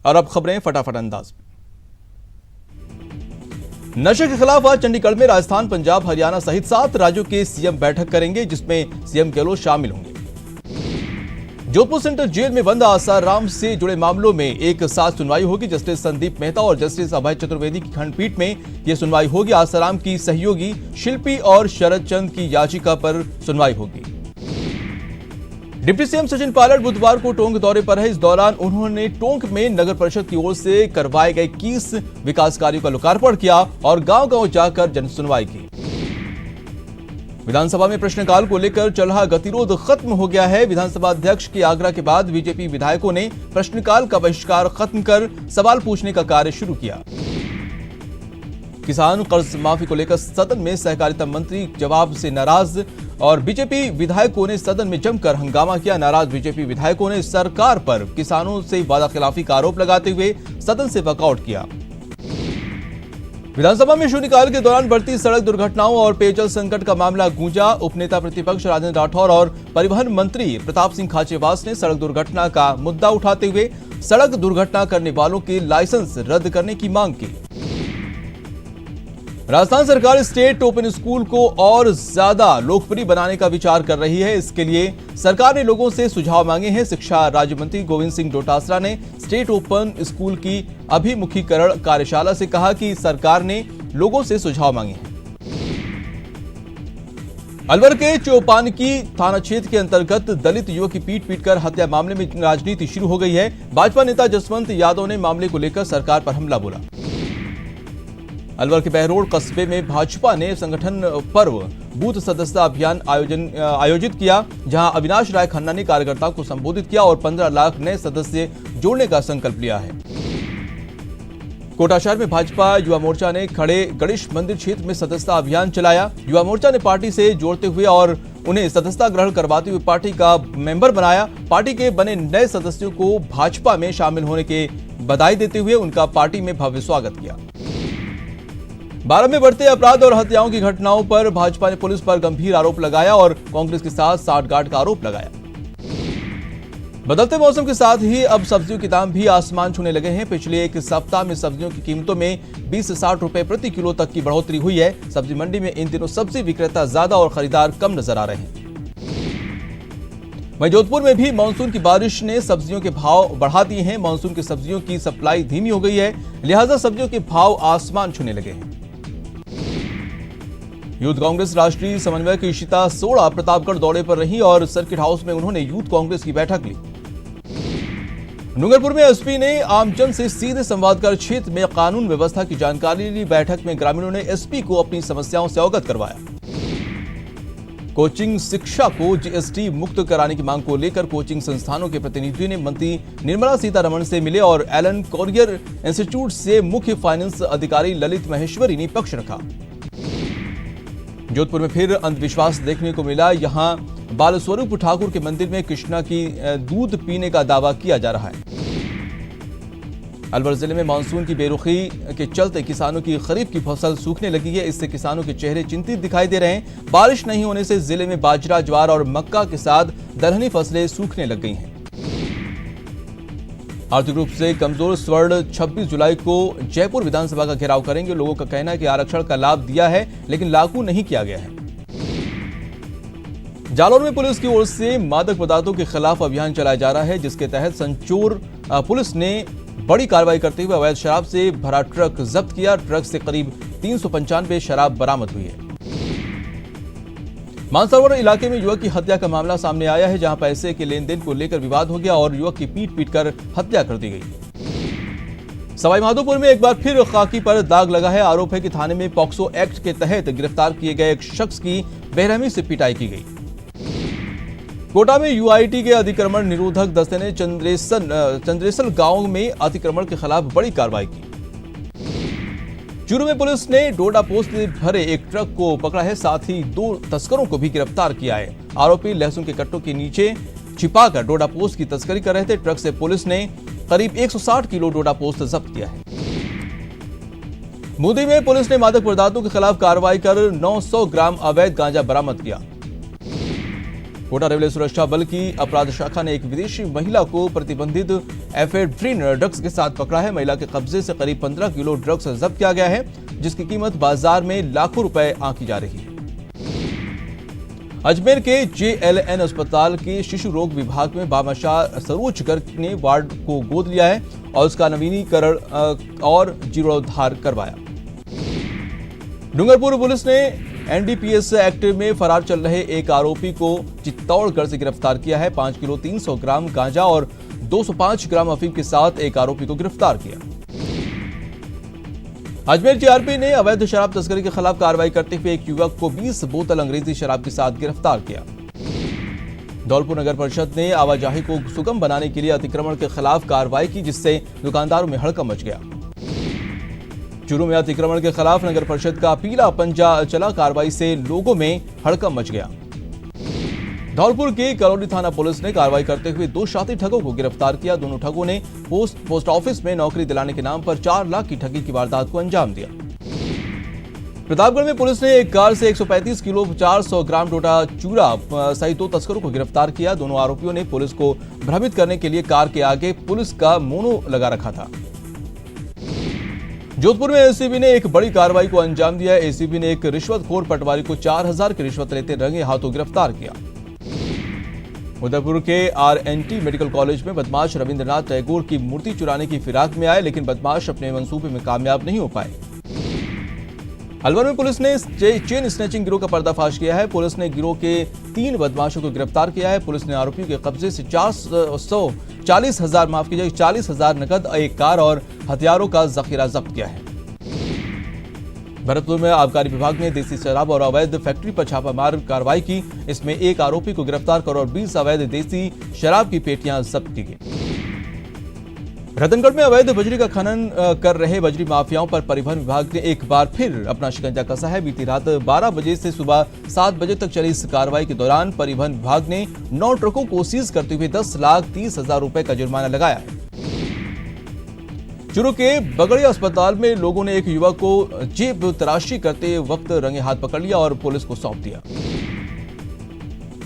और अब खबरें फटाफट अंदाज में। नशे के खिलाफ आज चंडीगढ़ में राजस्थान, पंजाब, हरियाणा सहित 7 राज्यों के सीएम बैठक करेंगे, जिसमें सीएम गहलोत शामिल होंगे। जोधपुर सेंट्रल जेल में बंद आसाराम से जुड़े मामलों में एक साथ सुनवाई होगी। जस्टिस संदीप मेहता और जस्टिस अभय चतुर्वेदी की खंडपीठ में यह सुनवाई होगी। आसाराम की सहयोगी शिल्पी और शरद चंद की याचिका पर सुनवाई होगी। डिप्टी सीएम सचिन पायलट बुधवार को टोंक दौरे पर है। इस दौरान उन्होंने टोंक में नगर परिषद की ओर से करवाए गए 21 विकास कार्यों का लोकार्पण किया और गांव-गांव जाकर जन सुनवाई की। विधानसभा में प्रश्नकाल को लेकर चल रहा गतिरोध खत्म हो गया है। विधानसभा अध्यक्ष के आग्रह के बाद बीजेपी विधायकों ने प्रश्नकाल का बहिष्कार खत्म कर सवाल पूछने का कार्य शुरू किया। किसान कर्ज माफी को लेकर सदन में सहकारिता मंत्री जवाब से नाराज और बीजेपी विधायकों ने सदन में जमकर हंगामा किया। नाराज बीजेपी विधायकों ने सरकार पर किसानों से वादाखिलाफी का आरोप लगाते हुए सदन से वॉकआउट किया। विधानसभा में शून्यकाल के दौरान बढ़ती सड़क दुर्घटनाओं और पेयजल संकट का मामला गूंजा। उपनेता प्रतिपक्ष राजेंद्र राठौर और परिवहन मंत्री प्रताप सिंह खाचेवास ने सड़क दुर्घटना का मुद्दा उठाते हुए सड़क दुर्घटना करने वालों के लाइसेंस रद्द करने की मांग की। राजस्थान सरकार स्टेट ओपन स्कूल को और ज्यादा लोकप्रिय बनाने का विचार कर रही है। इसके लिए सरकार ने लोगों से सुझाव मांगे हैं। शिक्षा राज्य मंत्री गोविंद सिंह डोटासरा ने स्टेट ओपन स्कूल की अभिमुखीकरण कार्यशाला से कहा कि सरकार ने लोगों से सुझाव मांगे हैं। अलवर के चौपानकी थाना क्षेत्र के अंतर्गत दलित युवक की पीट-पीटकर हत्या मामले में राजनीति शुरू हो गई है। भाजपा नेता जसवंत यादव ने मामले को लेकर सरकार पर हमला बोला। अलवर के बहरोड कस्बे में भाजपा ने संगठन पर्व बूथ सदस्यता अभियान आयोजित किया, जहां अविनाश राय खन्ना ने कार्यकर्ताओं को संबोधित किया और 15 लाख नए सदस्य जोड़ने का संकल्प लिया है। कोटा शहर में भाजपा युवा मोर्चा ने खड़े गणेश मंदिर क्षेत्र में सदस्यता अभियान चलाया। युवा मोर्चा ने पार्टी से जोड़ते हुए और उन्हें सदस्यता ग्रहण करवाते हुए पार्टी का मेंबर बनाया। पार्टी के बने नए सदस्यों को भाजपा में शामिल होने के बधाई देते हुए उनका पार्टी में भव्य स्वागत किया। बारां में बढ़ते अपराध और हत्याओं की घटनाओं पर भाजपा ने पुलिस पर गंभीर आरोप लगाया और कांग्रेस के साथ साठगांठ का आरोप लगाया। बदलते मौसम के साथ ही अब सब्जियों के दाम भी आसमान छूने लगे हैं। पिछले एक सप्ताह में सब्जियों की कीमतों में 20 से 60 रुपए प्रति किलो तक की बढ़ोतरी हुई है। सब्जी मंडी में इन दिनों सब्जी विक्रेता ज्यादा और खरीदार कम नजर आ रहे हैं। वहीं जोधपुर में भी मानसून की बारिश ने सब्जियों के भाव बढ़ा दिए हैं। मानसून की सब्जियों की सप्लाई धीमी हो गई है, लिहाजा सब्जियों के भाव आसमान छूने लगे हैं। यूथ कांग्रेस राष्ट्रीय समन्वयक इशिता सोड़ा प्रतापगढ़ दौरे पर रही और सर्किट हाउस में उन्होंने यूथ कांग्रेस की बैठक ली। डूंगरपुर में एसपी ने आमजन से सीधे संवाद कर क्षेत्र में कानून व्यवस्था की जानकारी ली। बैठक में ग्रामीणों ने एसपी को अपनी समस्याओं से अवगत करवाया। कोचिंग शिक्षा को जीएसटी मुक्त कराने की मांग को लेकर कोचिंग संस्थानों के प्रतिनिधियों ने मंत्री निर्मला सीतारमण से मिले और एलन कोरियर इंस्टीट्यूट से मुख्य फाइनेंस अधिकारी ललित महेश्वरी ने पक्ष रखा। जोधपुर में फिर अंधविश्वास देखने को मिला। यहां बालस्वरूप ठाकुर के मंदिर में कृष्णा की दूध पीने का दावा किया जा रहा है। अलवर जिले में मानसून की बेरुखी के चलते किसानों की खरीफ की फसल सूखने लगी है। इससे किसानों के चेहरे चिंतित दिखाई दे रहे हैं। बारिश नहीं होने से जिले में बाजरा, ज्वार और मक्का के साथ दलहनी फसलें सूखने लग गई हैं। आर्थिक रूप से कमजोर स्वर्ण 26 जुलाई को जयपुर विधानसभा का घेराव करेंगे। लोगों का कहना है कि आरक्षण का लाभ दिया है लेकिन लागू नहीं किया गया है। जालौर में पुलिस की ओर से मादक पदार्थों के खिलाफ अभियान चलाया जा रहा है, जिसके तहत संचोर पुलिस ने बड़ी कार्रवाई करते हुए अवैध शराब से भरा ट्रक जब्त किया। ट्रक से करीब 395 शराब बरामद हुई है। मानसरोवर इलाके में युवक की हत्या का मामला सामने आया है, जहां पैसे के लेन देन को लेकर विवाद हो गया और युवक की पीट कर हत्या कर दी गई। सवाईमाधोपुर में एक बार फिर खाकी पर दाग लगा है। आरोप है कि थाने में पॉक्सो एक्ट के तहत गिरफ्तार किए गए एक शख्स की बेरहमी से पिटाई की गई। कोटा में यूआईटी के अतिक्रमण निरोधक दस्ते ने चंद्रेसल गांव में अतिक्रमण के खिलाफ बड़ी कार्रवाई की। चूरू में पुलिस ने डोडा पोस्त में भरे एक ट्रक को पकड़ा है, साथ ही 2 तस्करों को भी गिरफ्तार किया है। आरोपी लहसुन के कट्टों के नीचे छिपाकर डोडा पोस्त की तस्करी कर रहे थे। ट्रक से पुलिस ने करीब 160 किलो डोडा पोस्त जब्त किया है। मोदी में पुलिस ने मादक पदार्थों के खिलाफ कार्रवाई कर 900 ग्राम अवैध गांजा बरामद किया। कोटा रेलवे सुरक्षा बल की अपराध शाखा ने एक विदेशी महिला को प्रतिबंधित एफेड्रिन ड्रग्स के साथ पकड़ा है। महिला के कब्जे से करीब 15 किलो ड्रग्स जब्त किया गया है, जिसकी कीमत बाजार में लाखों रुपए आंकी जा रही है। अजमेर के JLN अस्पताल के शिशु रोग विभाग में बादशाह सरोज गर्ग ने वार्ड को गोद लिया है और उसका नवीनीकरण और जीर्णोद्धार करवाया। डूंगरपुर पुलिस ने NDPS एक्ट में फरार चल रहे एक आरोपी को चित्तौड़गढ़ से गिरफ्तार किया है। 5 किलो 300 ग्राम गांजा और 205 ग्राम अफीम के साथ एक आरोपी को गिरफ्तार किया। अजमेर GRP ने अवैध शराब तस्करी के खिलाफ कार्रवाई करते हुए एक युवक को 20 बोतल अंग्रेजी शराब के साथ गिरफ्तार किया। धौलपुर नगर परिषद ने आवाजाही को सुगम बनाने के लिए अतिक्रमण के खिलाफ कार्रवाई की, जिससे दुकानदारों में हड़कंप मच गया। चूरू में अतिक्रमण के खिलाफ नगर परिषद का पीला पंजा चला, कार्रवाई से लोगों में हड़कंप मच गया। धौलपुर के कलौली थाना पुलिस ने कार्रवाई करते हुए 2 शातिर ठगों को गिरफ्तार किया। दोनों ठगों ने पोस्ट ऑफिस में नौकरी दिलाने के नाम पर 4 लाख की ठगी की वारदात को अंजाम दिया। प्रतापगढ़ में पुलिस ने एक कार से 135 किलो 400 ग्राम डोडा चूरा सहित 2 तस्करों को गिरफ्तार किया। दोनों आरोपियों ने पुलिस को भ्रमित करने के लिए कार के आगे पुलिस का मोनो लगा रखा था। जोधपुर में एसीबी ने एक बड़ी कार्रवाई को अंजाम दिया। एसीबी ने एक रिश्वतखोर पटवारी को 4000 की रिश्वत लेते रंगे हाथों गिरफ्तार किया। उदयपुर के RNT मेडिकल कॉलेज में बदमाश रविंद्रनाथ टैगोर की मूर्ति चुराने की फिराक में आए, लेकिन बदमाश अपने मंसूबे में कामयाब नहीं हो पाए। अलवर में पुलिस ने चेन स्नैचिंग गिरोह का पर्दाफाश किया है। पुलिस ने गिरोह के 3 बदमाशों को गिरफ्तार किया है। पुलिस ने आरोपियों के कब्जे से 40,000 नकद, एक कार और हथियारों का जखीरा जब्त किया है। भरतपुर में आबकारी विभाग ने देसी शराब और अवैध फैक्ट्री पर छापामार कार्रवाई की। इसमें एक आरोपी को गिरफ्तार कर और 20 अवैध देसी शराब की पेटियां जब्त की गई। रतनगढ़ में अवैध बजरी का खनन कर रहे बजरी माफियाओं पर परिवहन विभाग ने एक बार फिर अपना शिकंजा कसा है। बीती रात 12 बजे से सुबह 7 बजे तक चली इस कार्रवाई के दौरान परिवहन विभाग ने 9 ट्रकों को सीज करते हुए 10,30,000 रुपए का जुर्माना लगाया है। चूरू के बगड़िया अस्पताल में लोगों ने एक युवक को जेब तराशी करते वक्त रंगे हाथ पकड़ लिया और पुलिस को सौंप दिया।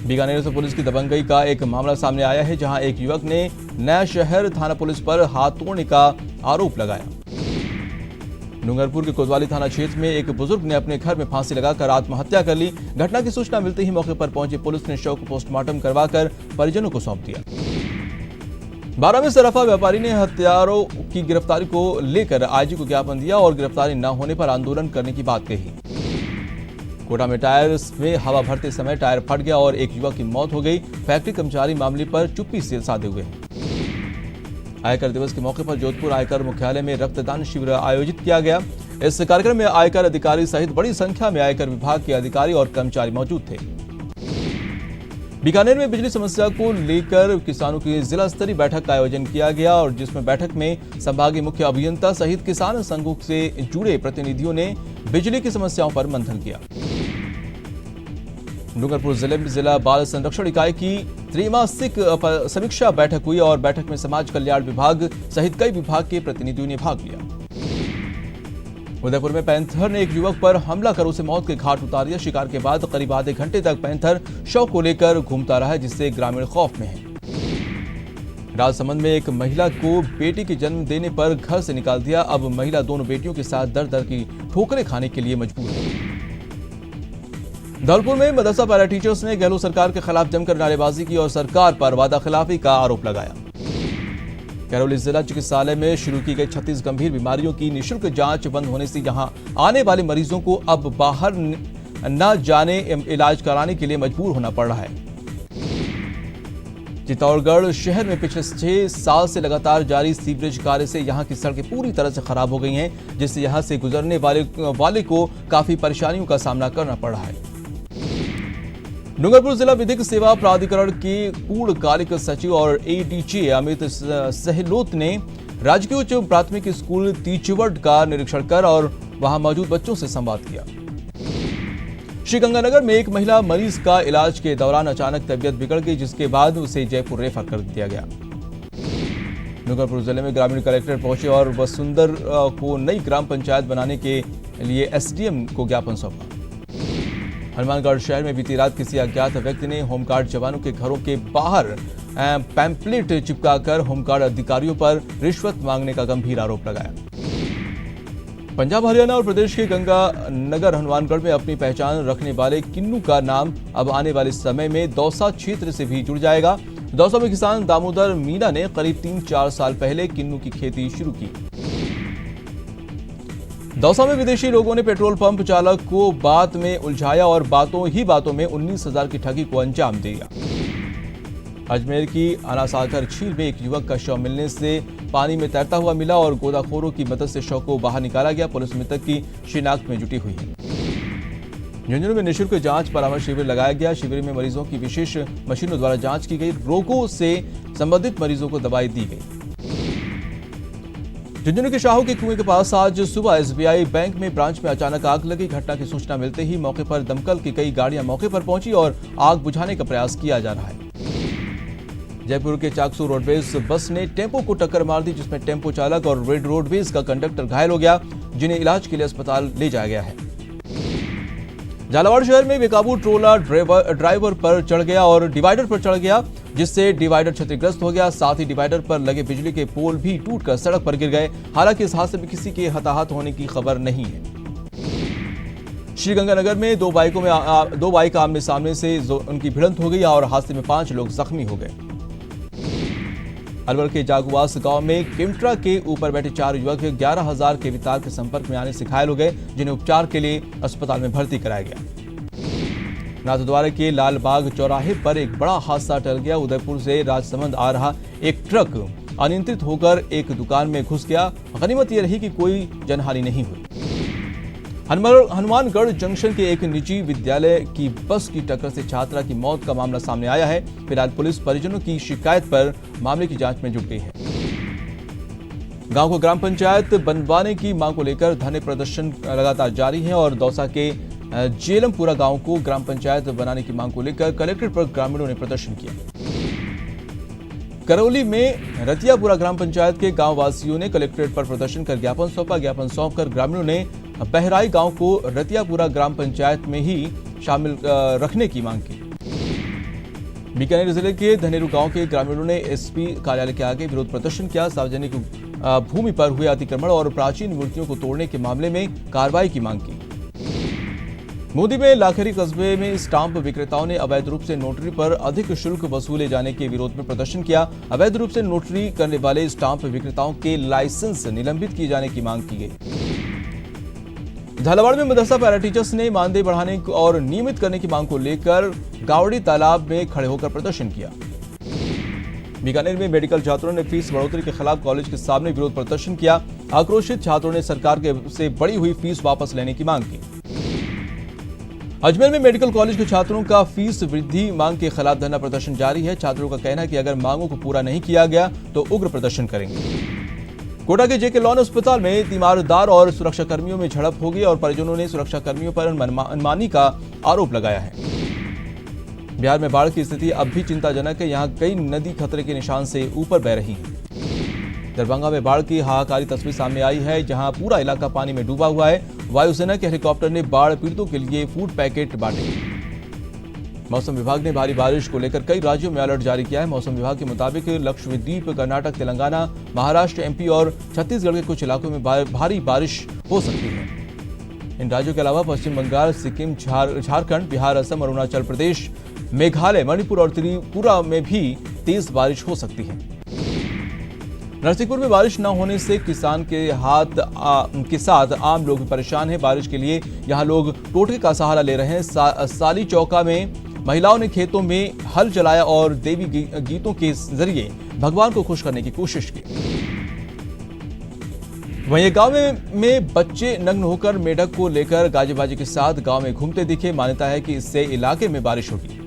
बीकानेर से पुलिस की दबंगई का एक मामला सामने आया है, जहां एक युवक ने नया शहर थाना पुलिस पर हाथ तोड़ने का आरोप लगाया। डूंगरपुर के कोतवाली थाना क्षेत्र में एक बुजुर्ग ने अपने घर में फांसी लगाकर आत्महत्या कर ली। घटना की सूचना मिलते ही मौके पर पहुंची पुलिस ने शव को पोस्टमार्टम करवाकर परिजनों को सौंप दिया। 12 में सराफा व्यापारी ने हत्यारों की गिरफ्तारी को लेकर आईजी को ज्ञापन दिया और गिरफ्तारी न होने पर आंदोलन करने की बात कही। कोटा में टायर्स में हवा भरते समय टायर फट गया और एक युवक की मौत हो गई। फैक्ट्री कर्मचारी मामले पर चुप्पी से साधे हुए हैं। आयकर दिवस के मौके पर जोधपुर आयकर मुख्यालय में रक्तदान शिविर आयोजित किया गया। इस कार्यक्रम में आयकर अधिकारी सहित बड़ी संख्या में आयकर विभाग के अधिकारी और कर्मचारी मौजूद थे। बीकानेर में बिजली समस्या को लेकर किसानों की जिला स्तरीय बैठक का आयोजन किया गया और जिसमें बैठक में संभागीय मुख्य अभियंता सहित किसान संघों से जुड़े प्रतिनिधियों ने बिजली की समस्याओं पर मंथन किया। डूंगरपुर जिले में जिला बाल संरक्षण इकाई की त्रैमासिक समीक्षा बैठक हुई और बैठक में समाज कल्याण विभाग सहित कई विभाग के प्रतिनिधियों ने भाग लिया। उदयपुर में पैंथर ने एक युवक पर हमला कर उसे मौत के घाट उतार दिया। शिकार के बाद करीब आधे घंटे तक पैंथर शव को लेकर घूमता रहा, जिससे ग्रामीण खौफ में हैं। राजसमंद में एक महिला को बेटी के जन्म देने पर घर से निकाल दिया। अब महिला दोनों बेटियों के साथ दर दर की ठोकरें खाने के लिए मजबूर है। धौलपुर में मदरसा पैरा टीचर्स ने गहलोत सरकार के खिलाफ जमकर नारेबाजी की और सरकार पर वादा खिलाफी का आरोप लगाया। करौली जिला चिकित्सालय में शुरू की गई 36 गंभीर बीमारियों की निःशुल्क जांच बंद होने से यहां आने वाले मरीजों को अब बाहर न जाने इलाज कराने के लिए मजबूर होना पड़ रहा है। चित्तौड़गढ़ शहर में पिछले 6 साल से लगातार जारी सीवरेज कार्य से यहां की सड़कें पूरी तरह से खराब हो गई हैं, जिससे यहां से गुजरने वाले को काफी परेशानियों का सामना करना पड़ रहा है। डूंगरपुर जिला विधिक सेवा प्राधिकरण के पूर्णकालिक सचिव और ADG अमित सहलोत ने राजकीय उच्च प्राथमिक स्कूल तीचवड़ का निरीक्षण कर और वहां मौजूद बच्चों से संवाद किया। श्रीगंगानगर में एक महिला मरीज का इलाज के दौरान अचानक तबीयत बिगड़ गई, जिसके बाद उसे जयपुर रेफर कर दिया गया। डूंगरपुर जिले में ग्रामीण कलेक्टर पहुंचे और वसुंधर को नई ग्राम पंचायत बनाने के लिए SDM को ज्ञापन सौंपा। हनुमानगढ़ शहर में बीती रात किसी अज्ञात व्यक्ति ने होमगार्ड जवानों के घरों के बाहर पैम्पलेट चिपकाकर होमगार्ड अधिकारियों पर रिश्वत मांगने का गंभीर आरोप लगाया। पंजाब, हरियाणा और प्रदेश के गंगानगर हनुमानगढ़ में अपनी पहचान रखने वाले किन्नू का नाम अब आने वाले समय में दौसा क्षेत्र से भी जुड़ जाएगा। दौसा में किसान दामोदर मीणा ने करीब 3-4 साल पहले किन्नू की खेती शुरू की। दौसा में विदेशी लोगों ने पेट्रोल पंप चालक को बात में उलझाया और बातों ही बातों में 19,000 की ठगी को अंजाम दिया। अजमेर की अनासागर झील में एक युवक का शव मिलने से पानी में तैरता हुआ मिला और गोताखोरों की मदद से शव को बाहर निकाला गया। पुलिस मृतक की शिनाख्त में जुटी हुई है। झुंझुनू में निःशुल्क जांच परामर्श शिविर लगाया गया। शिविर में मरीजों की विशेष मशीनों द्वारा जांच की गई। रोगों से संबंधित मरीजों को दवाई दी गई। झुंझुनू के शाहू के कुएं के पास आज सुबह एसबीआई बैंक में ब्रांच में अचानक आग लगी। घटना की सूचना मिलते ही मौके पर दमकल की कई गाड़ियां मौके पर पहुंची और आग बुझाने का प्रयास किया जा रहा है। जयपुर के चाकसू रोडवेज बस ने टेम्पो को टक्कर मार दी, जिसमें टेम्पो चालक और रेड रोडवेज का कंडक्टर घायल हो गया, जिन्हें इलाज के लिए अस्पताल ले जाया गया है। झालावाड़ शहर में बेकाबू ट्रोला ड्राइवर पर चढ़ गया और डिवाइडर पर चढ़ गया, जिससे डिवाइडर क्षतिग्रस्त हो गया। साथ ही डिवाइडर पर लगे बिजली के पोल भी टूटकर सड़क पर गिर गए। हालांकि इस हादसे में किसी के हताहत होने की खबर नहीं है। श्रीगंगानगर में दो बाइक आमने सामने से उनकी भिड़ंत हो गई और हादसे में 5 लोग जख्मी हो गए। अलवर के जागुवास गांव में किमट्रा के ऊपर बैठे 4 युवक 11,000 के वितार के संपर्क में आने से घायल हो गए, जिन्हें उपचार के लिए अस्पताल में भर्ती कराया गया। नाथद्वारा के लालबाग चौराहे पर एक बड़ा हादसा टल गया। उदयपुर से राजसमंद आ रहा एक ट्रक अनियंत्रित होकर एक दुकान में घुस गया। गनीमत यह रही कि कोई जनहानि नहीं हुई। हनुमानगढ़ जंक्शन के एक निजी विद्यालय की बस की टक्कर से छात्रा की मौत का मामला सामने आया है। फिलहाल पुलिस परिजनों की शिकायत पर मामले की जांच में जुट गई है। गांव को ग्राम पंचायत बनवाने की मांग को लेकर धरने प्रदर्शन लगातार जारी है और दौसा के जेलमपुरा गांव को ग्राम पंचायत बनाने की मांग को लेकर कलेक्ट्रेट पर ग्रामीणों ने प्रदर्शन किया। करौली में रतियापुरा ग्राम पंचायत के गांव वासियों ने कलेक्ट्रेट पर प्रदर्शन कर ज्ञापन सौंपा। ज्ञापन सौंपकर ग्रामीणों ने बहराई गांव को रतियापुरा ग्राम पंचायत में ही शामिल रखने की मांग की। बीकानेर जिले के धनेरू गांव के ग्रामीणों ने एसपी कार्यालय के आगे विरोध प्रदर्शन किया। सार्वजनिक भूमि पर हुए अतिक्रमण और प्राचीन मूर्तियों को तोड़ने के मामले में कार्रवाई की मांग की। मोदी में लाखेरी कस्बे में स्टाम्प विक्रेताओं ने अवैध रूप से नोटरी पर अधिक शुल्क वसूले जाने के विरोध में प्रदर्शन किया। अवैध रूप से नोटरी करने वाले स्टाम्प विक्रेताओं के लाइसेंस निलंबित किए जाने की मांग की गई। झालावाड़ में मदरसा पैरा टीचर्स ने मानदेय बढ़ाने और नियमित करने की मांग को लेकर गावड़ी तालाब में खड़े होकर प्रदर्शन किया। बीकानेर में मेडिकल छात्रों ने फीस बढ़ोतरी के खिलाफ कॉलेज के सामने विरोध प्रदर्शन किया। आक्रोशित छात्रों ने सरकार से बढ़ी हुई फीस वापस लेने की मांग की। अजमेर में मेडिकल कॉलेज के छात्रों का फीस वृद्धि मांग के खिलाफ धरना प्रदर्शन जारी है। छात्रों का कहना है कि अगर मांगों को पूरा नहीं किया गया तो उग्र प्रदर्शन करेंगे। कोटा के जेके लॉन अस्पताल में तीमारदार और सुरक्षाकर्मियों में झड़प हो गई और परिजनों ने सुरक्षाकर्मियों पर मनमानी का आरोप लगाया है। बिहार में बाढ़ की स्थिति अब भी चिंताजनक है। यहाँ कई नदी खतरे के निशान से ऊपर बह रही है। दरभंगा में बाढ़ की हाहाकारी तस्वीर सामने आई है, जहां पूरा इलाका पानी में डूबा हुआ है। वायुसेना के हेलीकॉप्टर ने बाढ़ पीड़ितों के लिए फूड पैकेट बांटे। मौसम विभाग ने भारी बारिश को लेकर कई राज्यों में अलर्ट जारी किया है। मौसम विभाग के मुताबिक लक्षद्वीप, कर्नाटक, तेलंगाना, महाराष्ट्र, एमपी और छत्तीसगढ़ के कुछ इलाकों में भारी बारिश हो सकती है। इन राज्यों के अलावा पश्चिम बंगाल, सिक्किम, झारखंड, बिहार, असम, अरुणाचल प्रदेश, मेघालय, मणिपुर और त्रिपुरा में भी तेज बारिश हो सकती है। नरसिंहपुर में बारिश न होने से किसान के साथ आम लोग भी परेशान हैं। बारिश के लिए यहां लोग टोटके का सहारा ले रहे हैं। साली चौका में महिलाओं ने खेतों में हल चलाया और देवी गीतों के जरिए भगवान को खुश करने की कोशिश की। वहीं गांव में बच्चे नग्न होकर मेढक को लेकर गाजे बाजे के साथ गांव में घूमते दिखे। मान्यता है कि इससे इलाके में बारिश होगी।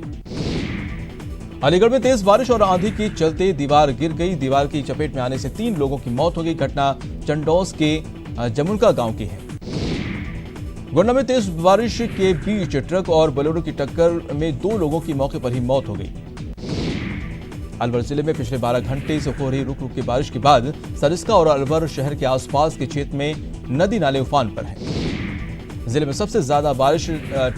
अलीगढ़ में तेज बारिश और आंधी के चलते दीवार गिर गई। दीवार की चपेट में आने से 3 लोगों की मौत हो गई। घटना चंडौस के जमुनका गांव की है। गोंडा में तेज बारिश के बीच ट्रक और बोलेरो की टक्कर में 2 लोगों की मौके पर ही मौत हो गई। अलवर जिले में पिछले 12 घंटे से हो रही रुक रुक की बारिश के बाद सरिस्का और अलवर शहर के आसपास के क्षेत्र में नदी नाले उफान पर हैं। जिले में सबसे ज्यादा बारिश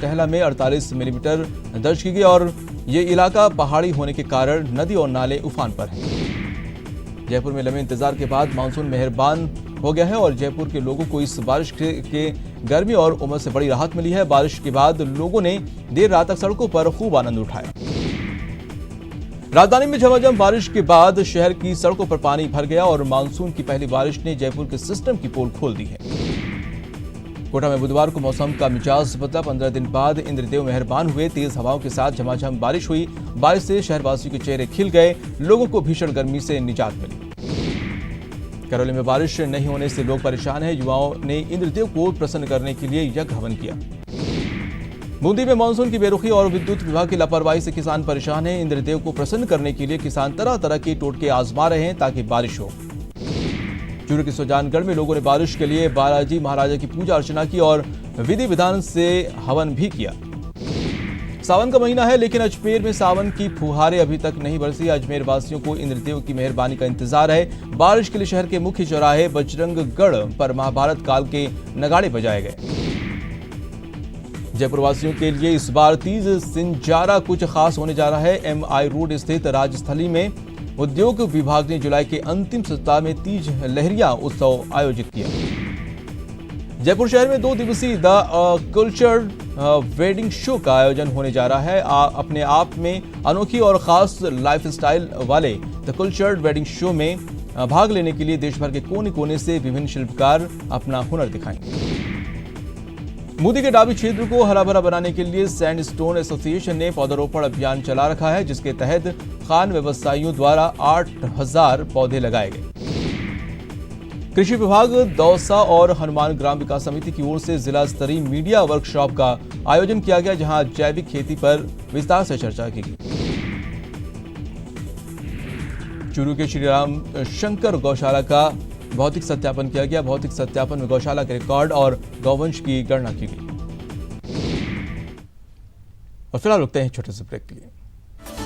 टहला में 48 मिलीमीटर दर्ज की गई और ये इलाका पहाड़ी होने के कारण नदी और नाले उफान पर हैं। जयपुर में लंबे इंतजार के बाद मानसून मेहरबान हो गया है और जयपुर के लोगों को इस बारिश के गर्मी और उमस से बड़ी राहत मिली है। बारिश के बाद लोगों ने देर रात तक सड़कों पर खूब आनंद उठाया। राजधानी में झमाझम बारिश के बाद शहर की सड़कों पर पानी भर गया और मानसून की पहली बारिश ने जयपुर के सिस्टम की पोल खोल दी है। कोटा में बुधवार को मौसम का मिजाज बदला। 15 दिन बाद इंद्रदेव मेहरबान हुए। तेज हवाओं के साथ झमाझम बारिश हुई। बारिश से शहरवासियों के चेहरे खिल गए। लोगों को भीषण गर्मी से निजात मिली। करौली में बारिश नहीं होने से लोग परेशान हैं। युवाओं ने इंद्रदेव को प्रसन्न करने के लिए यज्ञ हवन किया। बूंदी में मानसून की बेरुखी और विद्युत विभाग की लापरवाही से किसान परेशान हैं। इंद्रदेव को प्रसन्न करने के लिए किसान तरह तरह के टोटके आजमा रहे हैं ताकि बारिश हो। चूरू के सुजानगढ़ में लोगों ने बारिश के लिए बालाजी महाराजा की पूजा अर्चना की और विधि विधान से हवन भी किया। सावन का महीना है लेकिन अजमेर में सावन की फुहारें अभी तक नहीं बरसी। अजमेर वासियों को इंद्रदेव की मेहरबानी का इंतजार है। बारिश के लिए शहर के मुख्य चौराहे बजरंगगढ़ पर महाभारत काल के नगाड़े बजाए गए। जयपुर वासियों के लिए इस बार तीज सिंजारा कुछ खास होने जा रहा है। MI रोड स्थित राजस्थली में उद्योग विभाग ने जुलाई के अंतिम सप्ताह में तीज लहरिया उत्सव आयोजित किया। जयपुर शहर में 2 दिवसीय द कल्चर्ड वेडिंग शो का आयोजन होने जा रहा है। अपने आप में अनोखी और खास लाइफस्टाइल वाले द कल्चर्ड वेडिंग शो में भाग लेने के लिए देश भर के कोने कोने से विभिन्न शिल्पकार अपना हुनर दिखाएंगे। मोदी के डाबी क्षेत्र को हरा भरा बनाने के लिए सैंडस्टोन एसोसिएशन ने पौधारोपण अभियान चला रखा है, जिसके तहत खान व्यवसायियों द्वारा 8000 पौधे लगाए गए। कृषि विभाग, दौसा और हनुमान ग्राम विकास समिति की ओर से जिला स्तरीय मीडिया वर्कशॉप का आयोजन किया गया, जहां जैविक खेती पर विस्तार से चर्चा की गई। चूरू के श्री राम शंकर गौशाला का भौतिक सत्यापन किया गया। भौतिक सत्यापन में गौशाला के रिकॉर्ड और गौवंश की गणना की गई। और फिलहाल रुकते हैं छोटे से ब्रेक के लिए।